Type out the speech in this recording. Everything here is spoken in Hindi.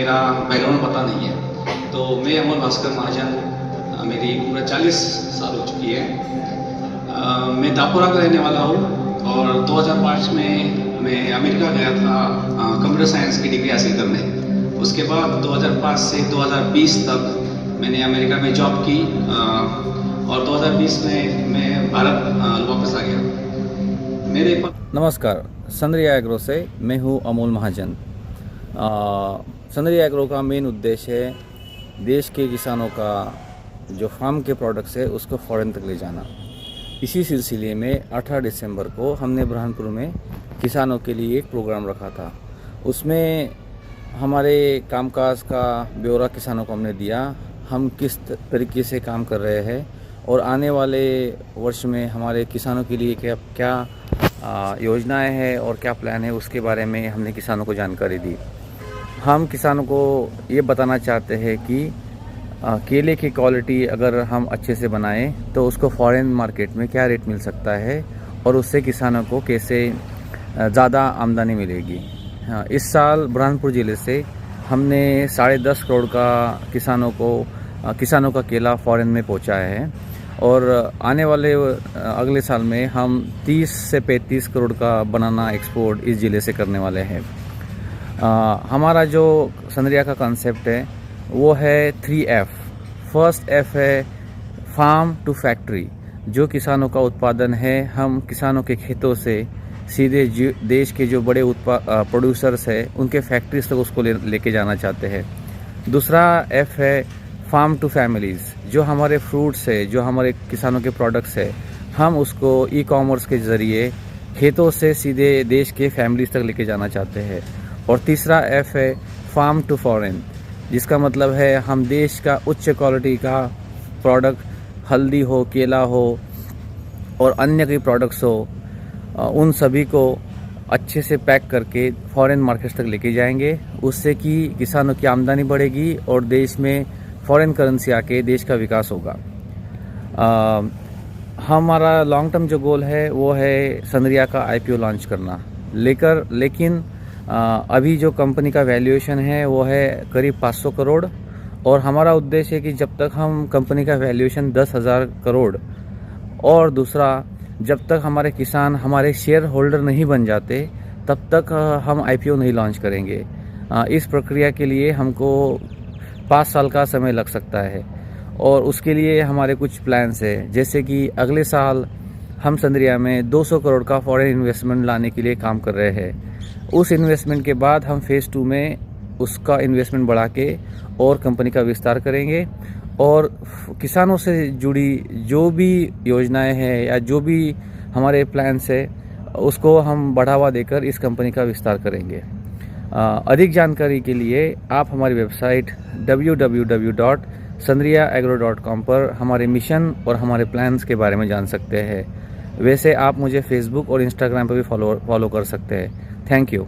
मेरा बैकग्राउंड पता नहीं है। तो मैं अमोल भास्कर महाजन, मेरी उम्र 40 साल हो चुकी है। मैं दापुरा का रहने वाला हूँ और 2005 में मैं अमेरिका गया था कंप्यूटर साइंस की डिग्री हासिल करने। उसके बाद 2005 से 2020 तक मैंने अमेरिका में जॉब की और 2020 में मैं भारत वापस आ गया। मेरे नमस्कार, संद्रिया एग्रो से मैं हूँ अमोल महाजन। संद्रिया एग्रो का मेन उद्देश्य है देश के किसानों का जो फार्म के प्रोडक्ट्स है उसको फॉरेन तक ले जाना। इसी सिलसिले में 18 दिसंबर को हमने बुरहानपुर में किसानों के लिए एक प्रोग्राम रखा था। उसमें हमारे कामकाज का ब्यौरा किसानों को हमने दिया, हम किस तरीके से काम कर रहे हैं और आने वाले वर्ष में हमारे किसानों के लिए क्या योजनाएं हैं और क्या प्लान है, उसके बारे में हमने किसानों को जानकारी दी। हम किसानों को ये बताना चाहते हैं कि केले की क्वालिटी अगर हम अच्छे से बनाएं तो उसको फॉरेन मार्केट में क्या रेट मिल सकता है और उससे किसानों को कैसे ज़्यादा आमदनी मिलेगी। इस साल बुरहानपुर ज़िले से हमने 10.5 करोड़ का किसानों का केला फॉरेन में पहुंचाया है और आने वाले अगले साल में हम 30 से 35 करोड़ का बनाना एक्सपोर्ट इस ज़िले से करने वाले हैं। हमारा जो संद्रिया का कॉन्सेप्ट है वो है 3F। फर्स्ट F है फार्म टू फैक्ट्री। जो किसानों का उत्पादन है हम किसानों के खेतों से सीधे देश के जो बड़े प्रोड्यूसर्स हैं उनके फैक्ट्रीज तक उसको लेके जाना चाहते हैं। दूसरा F है फार्म टू फैमिलीज़। जो हमारे फ्रूट्स है, जो हमारे किसानों के प्रोडक्ट्स है, हम उसको ई-कॉमर्स के ज़रिए खेतों से सीधे देश के फैमिलीज़ तक लेके जाना चाहते हैं। और तीसरा F है फार्म टू फॉरेन, जिसका मतलब है हम देश का उच्च क्वालिटी का प्रोडक्ट, हल्दी हो, केला हो और अन्य कई प्रोडक्ट्स हो, उन सभी को अच्छे से पैक करके फॉरेन मार्केट्स तक लेके जाएंगे। उससे कि किसानों की आमदनी बढ़ेगी और देश में फॉरेन करेंसी आके देश का विकास होगा। हमारा लॉन्ग टर्म जो गोल है वो है संद्रिया का IPO लॉन्च करना। लेकिन अभी जो कंपनी का वैल्यूएशन है वो है करीब 500 करोड़ और हमारा उद्देश्य है कि जब तक हम कंपनी का वैल्यूएशन 10,000 करोड़ और दूसरा जब तक हमारे किसान हमारे शेयर होल्डर नहीं बन जाते तब तक हम IPO नहीं लॉन्च करेंगे। इस प्रक्रिया के लिए हमको 5 साल का समय लग सकता है और उसके लिए हमारे कुछ प्लान्स है, जैसे कि अगले साल हम संद्रिया में 200 करोड़ का फॉरेन इन्वेस्टमेंट लाने के लिए काम कर रहे हैं। उस इन्वेस्टमेंट के बाद हम फेज़ 2 में उसका इन्वेस्टमेंट बढ़ा के और कंपनी का विस्तार करेंगे और किसानों से जुड़ी जो भी योजनाएं हैं या जो भी हमारे प्लान्स है उसको हम बढ़ावा देकर इस कंपनी का विस्तार करेंगे। अधिक जानकारी के लिए आप हमारी वेबसाइट www.sandriyaagro.com पर हमारे मिशन और हमारे प्लान्स के बारे में जान सकते हैं। वैसे आप मुझे फेसबुक और इंस्टाग्राम पर भी फॉलो कर सकते हैं। Thank you.